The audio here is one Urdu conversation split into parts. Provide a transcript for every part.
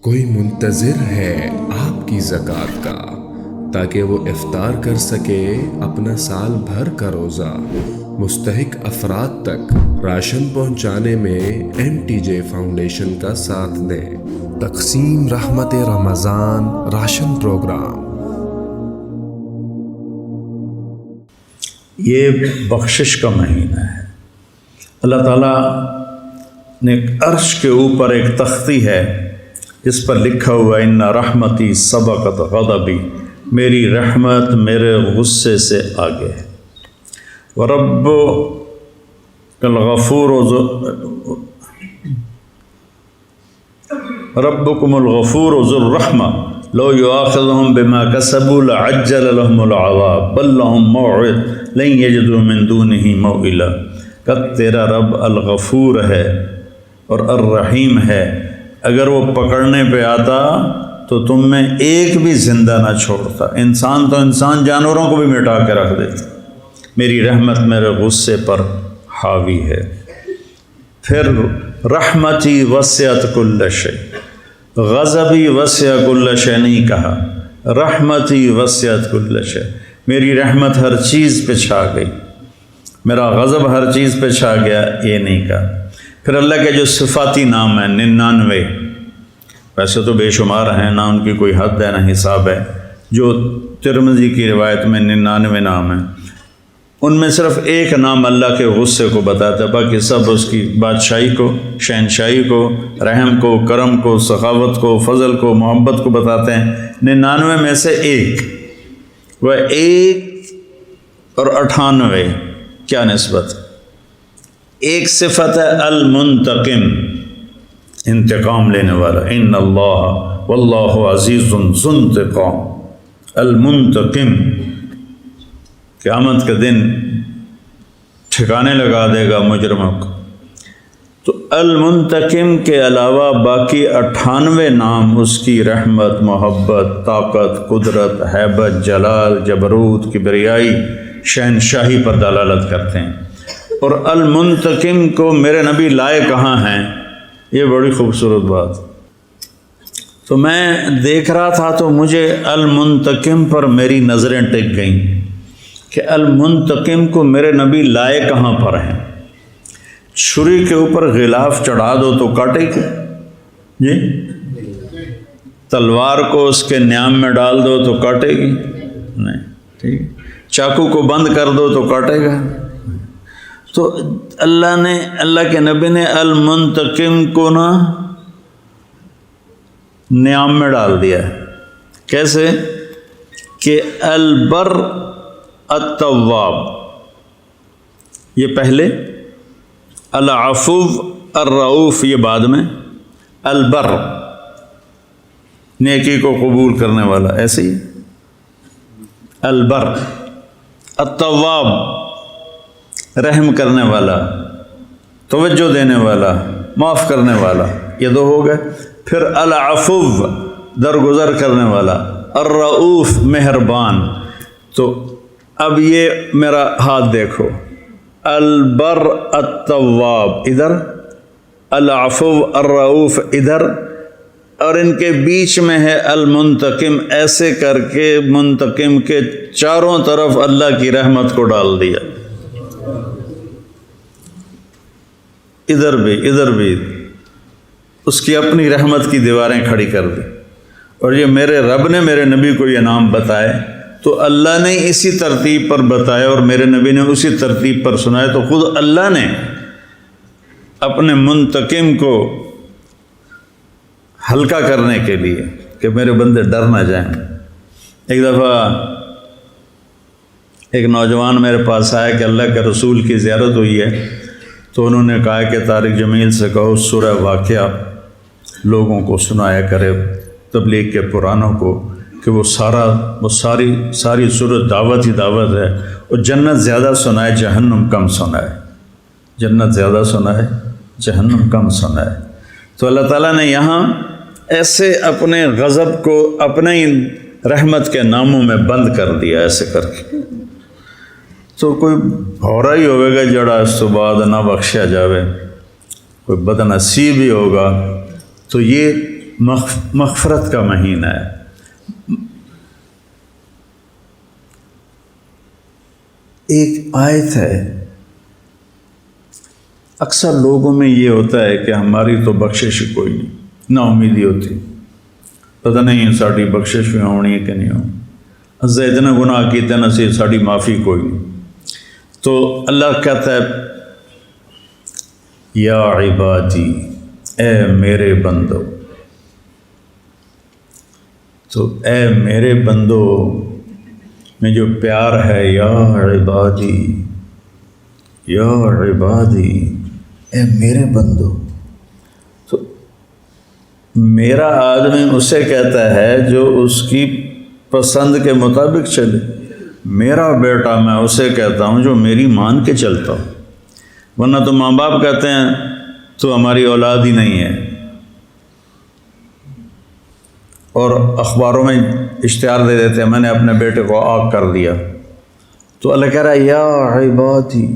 کوئی منتظر ہے آپ کی زکوٰۃ کا تاکہ وہ افطار کر سکے اپنا سال بھر کا روزہ۔ مستحق افراد تک راشن پہنچانے میں MTJ فاؤنڈیشن کا ساتھ دیں۔ تقسیم رحمت رمضان راشن پروگرام۔ یہ بخشش کا مہینہ ہے۔ اللہ تعالیٰ نے عرش کے اوپر ایک تختی ہے جس پر لکھا ہوا ان رحمتی سبقت غضبی، میری رحمت میرے غصے سے آگے ہے۔ ربکم الغفور ذو الرحمہ لو یؤاخذہم بما کسبوا لعجل لهم العذاب بل لهم موعد لن یجدوا من دونہ موئلا۔ کہ تیرا رب الغفور ہے اور الرحیم ہے، اگر وہ پکڑنے پہ آتا تو تم میں ایک بھی زندہ نہ چھوڑتا، انسان تو انسان، جانوروں کو بھی مٹا کے رکھ دیتا۔ میری رحمت میرے غصے پر حاوی ہے۔ پھر رحمتی وسعت کل شیء، غضبی وسع کل شیء نہیں کہا، رحمتی وسعت کل شیء، میری رحمت ہر چیز پہ چھا گئی، میرا غضب ہر چیز پہ چھا گیا، یہ نہیں کہا۔ پھر اللہ کے جو صفاتی نام ہیں 99، ویسے تو بے شمار ہیں، نہ ان کی کوئی حد ہے نہ حساب ہے، جو ترمذی کی روایت میں 99 نام ہیں، ان میں صرف ایک نام اللہ کے غصے کو بتاتا ہے، باقی سب اس کی بادشاہی کو، شہنشاہی کو، رحم کو، کرم کو، سخاوت کو، فضل کو، محبت کو بتاتے ہیں۔ 99 میں سے ایک، وہ 1 اور 98 کیا نسبت؟ ایک صفت ہے المنتقم، انتقام لینے والا، ان اللہ واللہ عزیز ذو انتقام، المنتقم، قیامت کے دن ٹھکانے لگا دے گا مجرموں کو۔ تو المنتقم کے علاوہ باقی 98 نام اس کی رحمت، محبت، طاقت، قدرت، ہیبت، جلال، جبروت، کبریائی، شہنشاہی پر دلالت کرتے ہیں۔ اور المنتقم کو میرے نبی لائے کہاں ہیں، یہ بڑی خوبصورت بات۔ تو میں دیکھ رہا تھا تو مجھے المنتقم پر میری نظریں ٹک گئیں کہ المنتقم کو میرے نبی لائے کہاں پر ہیں۔ چھری کے اوپر غلاف چڑھا دو تو کاٹے گی جی، تلوار کو اس کے نیام میں ڈال دو تو کاٹے گی نہیں، ٹھیک ہے، چاقو کو بند کر دو تو کاٹے گا۔ تو اللہ کے نبی نے المنتقم کو نا نیام میں ڈال دیا ہے۔ کیسے کہ البر التواب، یہ پہلے، العفو الرؤوف یہ بعد میں، البر نیکی کو قبول کرنے والا، ایسے ہی البر، التواب رحم کرنے والا، توجہ دینے والا، معاف کرنے والا، یہ دو ہو گئے۔ پھر العفو درگزر کرنے والا، الرؤوف مہربان۔ تو اب یہ میرا ہاتھ دیکھو، البر التواب ادھر، العفو الرؤوف ادھر، اور ان کے بیچ میں ہے المنتقم، ایسے کر کے منتقم کے چاروں طرف اللہ کی رحمت کو ڈال دیا، ادھر بھی اس کی اپنی رحمت کی دیواریں کھڑی کر دی۔ اور یہ میرے رب نے میرے نبی کو یہ نام بتائے تو اللہ نے اسی ترتیب پر بتایا اور میرے نبی نے اسی ترتیب پر سنایا، تو خود اللہ نے اپنے منتقم کو ہلکا کرنے کے لیے کہ میرے بندے ڈر نہ جائیں۔ ایک دفعہ ایک نوجوان میرے پاس آیا کہ اللہ کے رسول کی زیارت ہوئی ہے، تو انہوں نے کہا کہ طارق جمیل سے کہو سورہ واقعہ لوگوں کو سنایا کرے، تبلیغ کے پرانوں کو، کہ وہ ساری سورت دعوت ہی دعوت ہے، اور جنت زیادہ سنائے جہنم کم سنائے، جنت زیادہ سنائے جہنم کم سنائے۔ تو اللہ تعالیٰ نے یہاں ایسے اپنے غضب کو اپنے ہی رحمت کے ناموں میں بند کر دیا، ایسے کر کے۔ تو کوئی بھورا ہی ہوئے گا جڑا اس تو بعد نہ بخشیا جاوے، کوئی بد نصیب ہی ہوگا، تو یہ مغفرت کا مہینہ ہے۔ ایک آیت ہے، اکثر لوگوں میں یہ ہوتا ہے کہ ہماری تو بخشش کوئی نہیں، نا امیدی ہوتی، پتہ نہیں ساڑی بخشش بھی ہونی ہے کہ نہیں ہونی، اسے اتنا گناہ کیتے نا سی ساڑی معافی کوئی نہیں۔ تو اللہ کہتا ہے یا عبادی، اے میرے بندو، تو اے میرے بندو میں جو پیار ہے، یا عبادی، یا عبادی، اے میرے بندو۔ تو میرا آدمی اسے کہتا ہے جو اس کی پسند کے مطابق چلے، میرا بیٹا میں اسے کہتا ہوں جو میری مان کے چلتا ہوں، ورنہ تو ماں باپ کہتے ہیں تو ہماری اولاد ہی نہیں ہے، اور اخباروں میں اشتہار دے دیتے ہیں میں نے اپنے بیٹے کو آگ کر دیا۔ تو اللہ کہہ رہا ہے یا عبادی،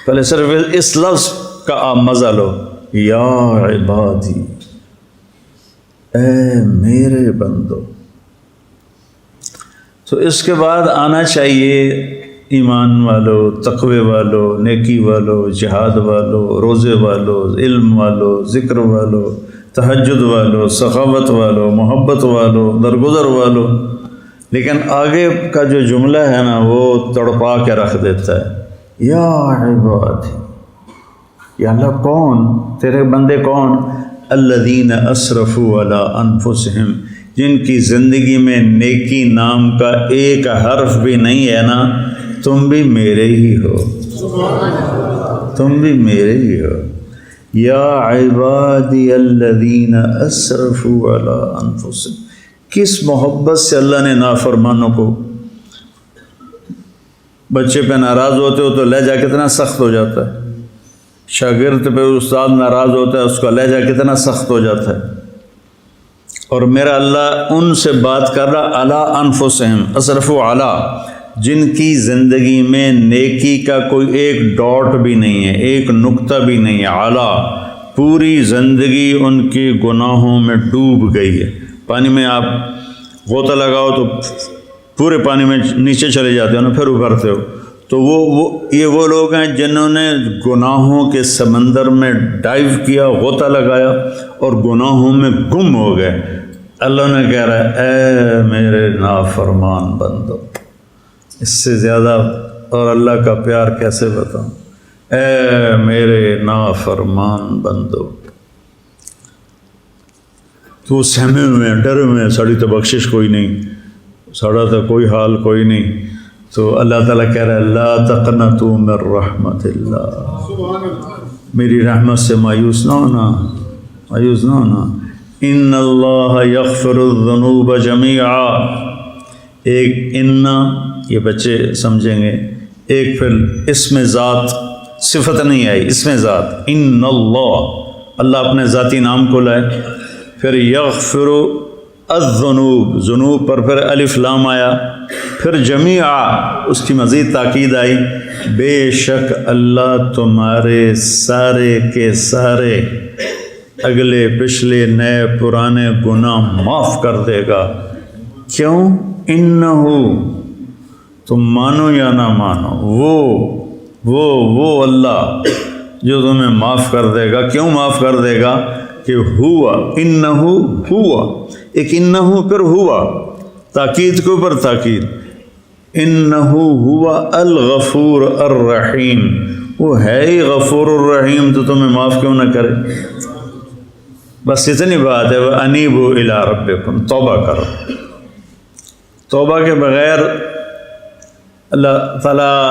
پہلے صرف اس لفظ کا آپ مزہ لو، یا عبادی، اے میرے بندو۔ تو اس کے بعد آنا چاہیے ایمان والو، تقوی والو، نیکی والو، جہاد والو، روزے والو، علم والو، ذکر والو، تہجد والو، سخاوت والو، محبت والو، درگزر والو۔ لیکن آگے کا جو جملہ ہے نا وہ تڑپا کے رکھ دیتا ہے، یا عبادی، یا اللہ کون؟ تیرے بندے کون؟ الذین اسرفوا علی انفسہم، جن کی زندگی میں نیکی نام کا ایک حرف بھی نہیں ہے نا، تم بھی میرے ہی ہو، تم بھی میرے ہی ہو۔ یا عبادی الذین اسرفوا علی انفسہم، کس محبت سے اللہ نے نافرمانوں کو، بچے پہ ناراض ہوتے ہو تو لہجہ کتنا سخت ہو جاتا ہے، شاگرد پہ استاد ناراض ہوتا ہے اس کا لہجہ کتنا سخت ہو جاتا ہے، اور میرا اللہ ان سے بات کر رہا علی انفسہم، اسرفوا علی، جن کی زندگی میں نیکی کا کوئی ایک ڈاٹ بھی نہیں ہے، ایک نقطہ بھی نہیں ہے، اعلیٰ پوری زندگی ان کے گناہوں میں ڈوب گئی ہے۔ پانی میں آپ غوطہ لگاؤ تو پورے پانی میں نیچے چلے جاتے ہو نا، پھر ابھرتے ہو، تو یہ وہ لوگ ہیں جنہوں نے گناہوں کے سمندر میں ڈائیو کیا، غوطہ لگایا اور گناہوں میں گم ہو گئے۔ اللہ نے کہہ رہا ہے اے میرے نافرمان بندو، اس سے زیادہ اور اللہ کا پیار کیسے بتاؤں، اے میرے نافرمان بندو، تو سہمے میں ڈر میں ساڑی تو بخشش کوئی نہیں، ساڑا تو کوئی حال کوئی نہیں۔ تو اللہ تعالیٰ کہہ رہا ہے لا تقنطوا من رحمت اللہ، میری رحمت سے مایوس نہ ہونا، مایوس نہ ہونا۔ ان اللہ یغفر الذنوب جمیعا، ایک ان، یہ بچے سمجھیں گے، ایک پھر اسم ذات، صفت نہیں آئی، اسم ذات، ان اللہ، اللہ اپنے ذاتی نام کو لائے، پھر یغفر الذنوب، ذنوب پر پھر الف لام آیا، پھر جمیعا اس کی مزید تاکید آئی، بے شک اللہ تمہارے سارے کے سارے اگلے پچھلے نئے پرانے گناہ معاف کر دے گا۔ کیوں؟ انہو، تم مانو یا نہ مانو، وہ اللہ جو تمہیں معاف کر دے گا۔ کیوں معاف کر دے گا؟ کہ ہوا، انہو ہوا، ایک انہو پھر ہوا، تاکید کے اوپر تاکید، انہو ہوا الغفور الرحیم، وہ ہے ہی غفور الرحیم، تو تمہیں معاف کیوں نہ کرے؟ بس اتنی بات ہے، وَأَنِيبُوا إِلَىٰ رَبِّكُمْ، توبہ کرو۔ توبہ کے بغیر اللہ تعالیٰ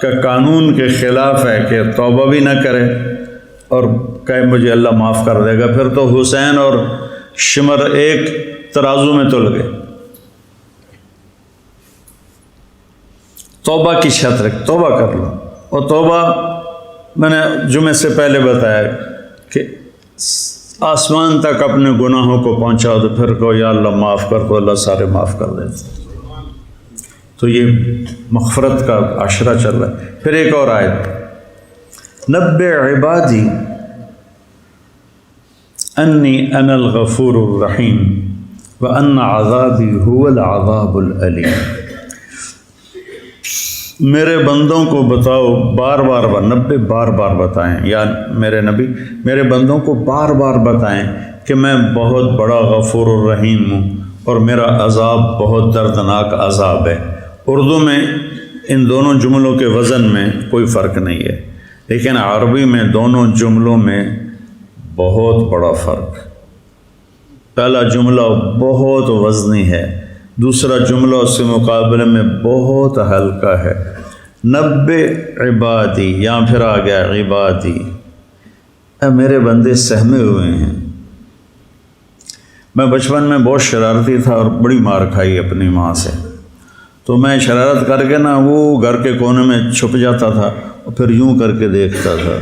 کا قانون کے خلاف ہے کہ توبہ بھی نہ کرے اور کہے مجھے اللہ معاف کر دے گا، پھر تو حسین اور شمر ایک ترازو میں تل گئے۔ توبہ کی شرط رکھ، توبہ کر لو، اور توبہ میں نے جمعے سے پہلے بتایا کہ آسمان تک اپنے گناہوں کو پہنچاؤ تو پھر کہو یا اللہ معاف کر، تو اللہ سارے معاف کر دیتے۔ تو یہ مغفرت کا عشرہ چل رہا ہے۔ پھر ایک اور آیت، نبئ عبادی انی انا الغفور الرحیم وان عذابی هو العذاب العلیم۔ میرے بندوں کو بتاؤ، بار بار 90 بار بتائیں، یا میرے نبی میرے بندوں کو بار بار بتائیں کہ میں بہت بڑا غفور الرحیم ہوں اور میرا عذاب بہت دردناک عذاب ہے۔ اردو میں ان دونوں جملوں کے وزن میں کوئی فرق نہیں ہے، لیکن عربی میں دونوں جملوں میں بہت بڑا فرق۔ پہلا جملہ بہت وزنی ہے، دوسرا جملہ اس کے مقابلے میں بہت ہلکا ہے۔ 90 عبادی، یہاں پھر آ گیا عبادی، اے میرے بندے سہمے ہوئے ہیں۔ میں بچپن میں بہت شرارتی تھا اور بڑی مار کھائی اپنی ماں سے، تو میں شرارت کر کے نا وہ گھر کے کونے میں چھپ جاتا تھا اور پھر یوں کر کے دیکھتا تھا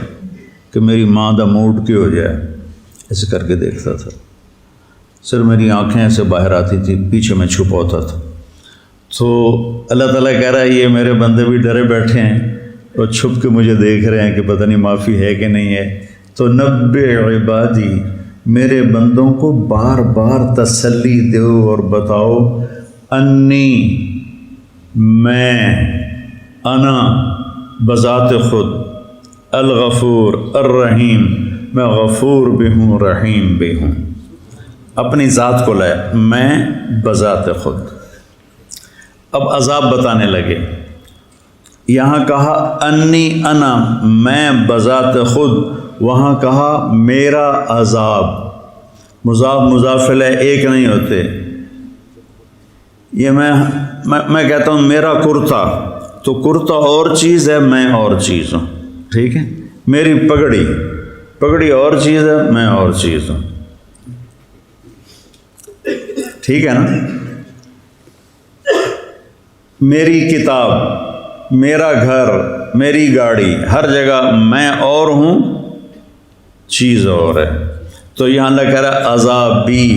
کہ میری ماں دا موڈ کی ہو جائے، ایسے کر کے دیکھتا تھا۔ صرف میری آنکھیں ایسے باہر آتی تھی، پیچھے میں چھپا ہوتا تھا۔ تو اللہ تعالیٰ کہہ رہا ہے یہ میرے بندے بھی ڈرے بیٹھے ہیں اور چھپ کے مجھے دیکھ رہے ہیں کہ پتہ نہیں معافی ہے کہ نہیں ہے۔ تو 90 عبادی، میرے بندوں کو بار بار تسلی دو اور بتاؤ، انی، میں، انا بذات خود، الغفور الرحیم، میں غفور بھی ہوں رحیم بھی ہوں۔ اپنی ذات کو لائے، میں بذات خود۔ اب عذاب بتانے لگے، یہاں کہا انی انا، میں بذات خود، وہاں کہا میرا عذاب۔ مضاف مضاف الیہ ایک نہیں ہوتے۔ یہ میں کہتا ہوں میرا کرتا، تو کرتا اور چیز ہے، میں اور چیز ہوں، ٹھیک ہے؟ میری پگڑی اور چیز ہے، میں اور چیز ہوں، ٹھیک ہے نا؟ میری کتاب، میرا گھر، میری گاڑی، ہر جگہ میں اور ہوں، چیز اور ہے۔ تو یہاں اللہ کہہ رہا ہے عذابی،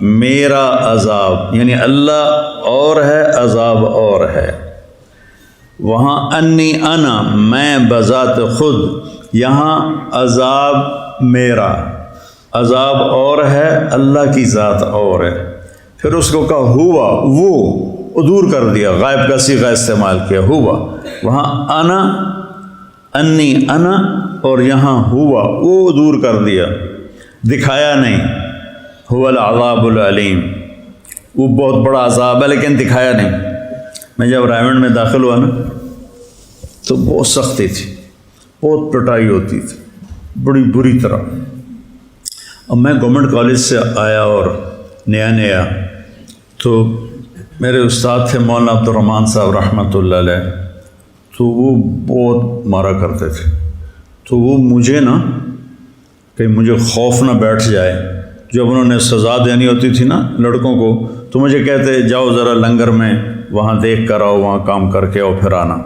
میرا عذاب، یعنی اللہ اور ہے، عذاب اور ہے۔ وہاں انی انا، میں بذات خود، یہاں عذاب میرا، عذاب اور ہے، اللہ کی ذات اور ہے۔ پھر اس کو کہا ہوا، وہ دور کر دیا، غائب کا صیغہ استعمال کیا، ہوا۔ وہاں انا، انی انا، اور یہاں ہوا، وہ دور کر دیا، دکھایا نہیں۔ هو العذاب العلیم، وہ بہت بڑا عذاب ہے لیکن دکھایا نہیں۔ میں جب رائمنڈ میں داخل ہوا نا تو بہت سختی تھی، بہت پٹائی ہوتی تھی، بڑی بری طرح۔ اب میں گورنمنٹ کالج سے آیا اور نیا تو میرے استاد تھے مولانا عبد الرحمن صاحب رحمۃ اللہ علیہ، تو وہ بہت مارا کرتے تھے۔ تو وہ مجھے نا کہ مجھے خوف نہ بیٹھ جائے، جب انہوں نے سزا دینی ہوتی تھی نا لڑکوں کو، تو مجھے کہتے جاؤ ذرا لنگر میں وہاں دیکھ کر آؤ، وہاں کام کر کے آؤ پھر آنا۔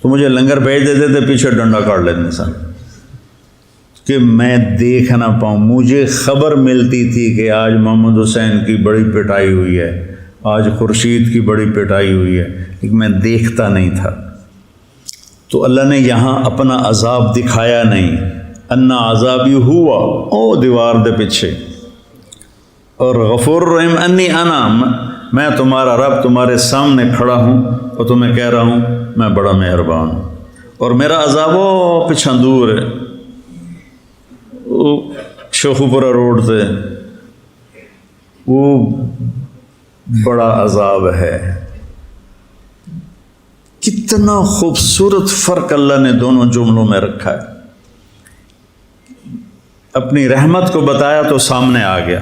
تو مجھے لنگر بھیج دیتے تھے، پیچھے ڈنڈا کاٹ لیتے سن کہ میں دیکھ نہ پاؤں۔ مجھے خبر ملتی تھی کہ آج محمد حسین کی بڑی پٹائی ہوئی ہے، آج خورشید کی بڑی پٹائی ہوئی ہے، لیکن میں دیکھتا نہیں تھا۔ تو اللہ نے یہاں اپنا عذاب دکھایا نہیں، انا عذابی ہوا، او دیوار دے پیچھے، اور غفور رحیم انی انا، میں تمہارا رب تمہارے سامنے کھڑا ہوں اور تمہیں کہہ رہا ہوں میں بڑا مہربان ہوں، اور میرا عذاب وہ پیچھے دور ہے، وہ شیخوپورہ روڈ سے، وہ بڑا عذاب ہے۔ کتنا خوبصورت فرق اللہ نے دونوں جملوں میں رکھا ہے۔ اپنی رحمت کو بتایا تو سامنے آ گیا،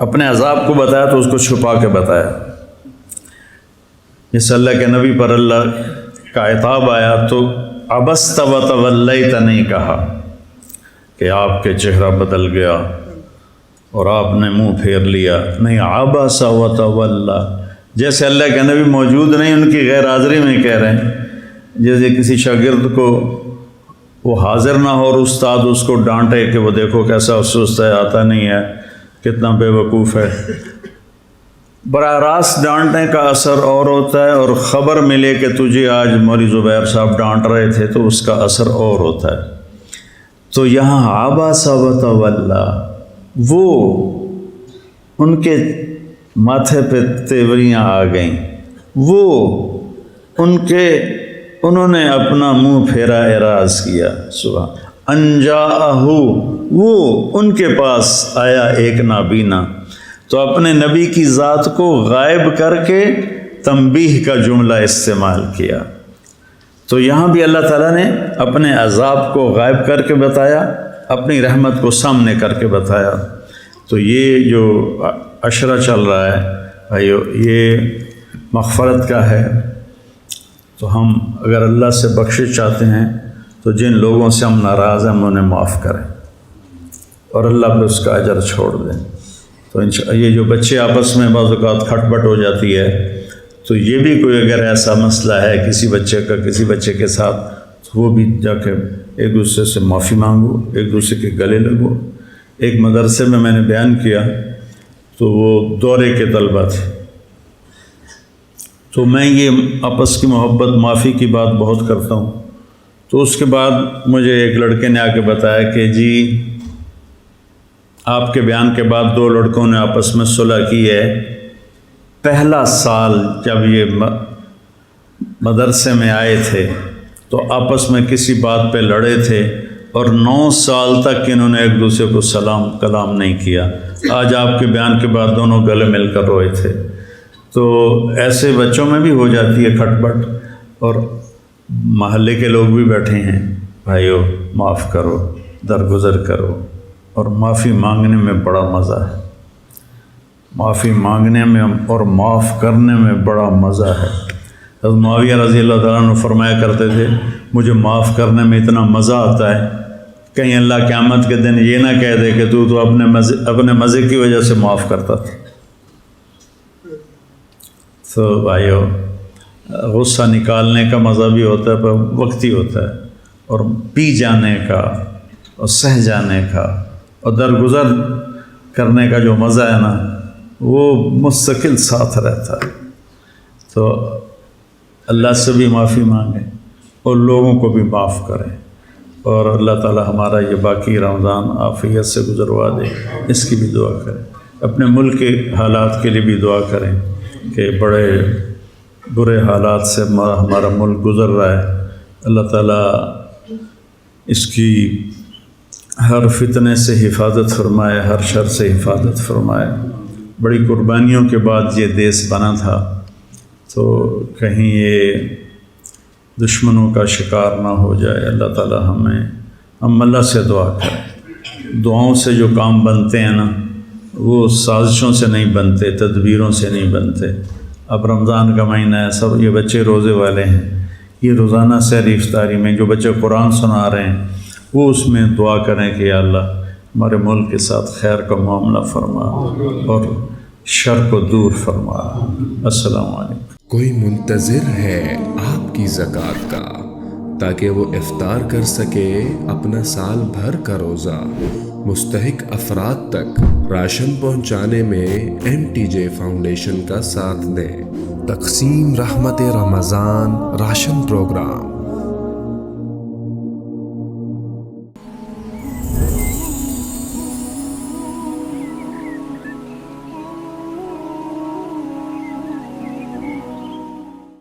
اپنے عذاب کو بتایا تو اس کو چھپا کے بتایا۔ جس اللہ کے نبی پر اللہ کا عتاب آیا تو عبست و تولیت نہیں کہا کہ آپ کے چہرہ بدل گیا اور آپ نے منہ پھیر لیا، نہیں، عبس و تولی، جیسے اللہ کے نبی موجود نہیں، ان کی غیر حاضری میں کہہ رہے ہیں۔ جیسے کسی شاگرد کو وہ حاضر نہ ہو اور استاد اس کو ڈانٹے کہ وہ دیکھو کیسا سست ہے، آتا نہیں ہے، کتنا بے وقوف ہے۔ براہ راست ڈانٹنے کا اثر اور ہوتا ہے، اور خبر ملے کہ تجھے آج مولوی زبیر صاحب ڈانٹ رہے تھے تو اس کا اثر اور ہوتا ہے۔ تو یہاں عبس و تولی، وہ ان کے ماتھے پہ تیوریاں آ گئیں، انہوں نے اپنا منہ پھیرا، اعراض کیا۔ سبحان انجاءہ، وہ ان کے پاس آیا ایک نابینا، تو اپنے نبی کی ذات کو غائب کر کے تنبیہ کا جملہ استعمال کیا۔ تو یہاں بھی اللہ تعالیٰ نے اپنے عذاب کو غائب کر کے بتایا، اپنی رحمت کو سامنے کر کے بتایا۔ تو یہ جو عشرہ چل رہا ہے بھائیو، یہ مغفرت کا ہے۔ تو ہم اگر اللہ سے بخشش چاہتے ہیں تو جن لوگوں سے ہم ناراض ہیں ہم انہیں معاف کریں اور اللہ پہ اس کا اجر چھوڑ دیں۔ تو یہ جو بچے آپس میں بعض اوقات کھٹ پٹ ہو جاتی ہے، تو یہ بھی کوئی اگر ایسا مسئلہ ہے کسی بچے کا کسی بچے کے ساتھ، تو وہ بھی جا کے ایک دوسرے سے معافی مانگو، ایک دوسرے کے گلے لگو۔ ایک مدرسے میں نے بیان کیا، تو وہ دورے کے طلبہ تھے، تو میں یہ آپس کی محبت معافی کی بات بہت کرتا ہوں۔ تو اس کے بعد مجھے ایک لڑکے نے آ کے بتایا کہ جی آپ کے بیان کے بعد 2 لڑکوں نے آپس میں صلح کی ہے۔ پہلا سال جب یہ مدرسے میں آئے تھے تو آپس میں کسی بات پہ لڑے تھے، اور 9 سال تک انہوں نے ایک دوسرے کو سلام کلام نہیں کیا۔ آج آپ کے بیان کے بعد دونوں گلے مل کر روئے تھے۔ تو ایسے بچوں میں بھی ہو جاتی ہے کھٹ پٹ، اور محلے کے لوگ بھی بیٹھے ہیں، بھائیو معاف کرو، درگزر کرو، اور معافی مانگنے میں بڑا مزہ ہے۔ معافی مانگنے میں اور معاف کرنے میں بڑا مزہ ہے۔ حضرت معاویہ رضی اللہ تعالیٰ عنہ فرمایا کرتے تھے، مجھے معاف کرنے میں اتنا مزہ آتا ہے، کہیں اللہ قیامت کے دن یہ نہ کہہ دے کہ تو اپنے مزے کی وجہ سے معاف کرتا تھا۔ تو بھائیو، غصہ نکالنے کا مزہ بھی ہوتا ہے، پر وقتی ہوتا ہے، اور پی جانے کا اور سہ جانے کا اور درگزر کرنے کا جو مزہ ہے نا، وہ مستقل ساتھ رہتا ہے۔ تو اللہ سے بھی معافی مانگیں اور لوگوں کو بھی معاف کریں، اور اللہ تعالی ہمارا یہ باقی رمضان عافیت سے گزروا دے، اس کی بھی دعا کریں۔ اپنے ملک کے حالات کے لیے بھی دعا کریں کہ بڑے برے حالات سے ہمارا ملک گزر رہا ہے۔ اللہ تعالیٰ اس کی ہر فتنے سے حفاظت فرمائے، ہر شر سے حفاظت فرمائے۔ بڑی قربانیوں کے بعد یہ دیس بنا تھا، تو کہیں یہ دشمنوں کا شکار نہ ہو جائے۔ اللہ تعالیٰ ہم اللہ سے دعا کریں۔ دعاؤں سے جو کام بنتے ہیں نا، وہ سازشوں سے نہیں بنتے، تدبیروں سے نہیں بنتے۔ اب رمضان کا مہینہ ہے، سب یہ بچے روزے والے ہیں، یہ روزانہ سحری افطاری میں جو بچے قرآن سنا رہے ہیں، وہ اس میں دعا کریں کہ یا اللہ ہمارے ملک کے ساتھ خیر کا معاملہ فرما اور شر کو دور فرما۔ السلام علیکم۔ کوئی منتظر ہے آپ کی زکوٰۃ کا تاکہ وہ افطار کر سکے اپنا سال بھر کا روزہ؟ مستحق افراد تک راشن پہنچانے میں MTJ فاؤنڈیشن کا ساتھ دیں۔ تقسیم رحمت رمضان راشن پروگرام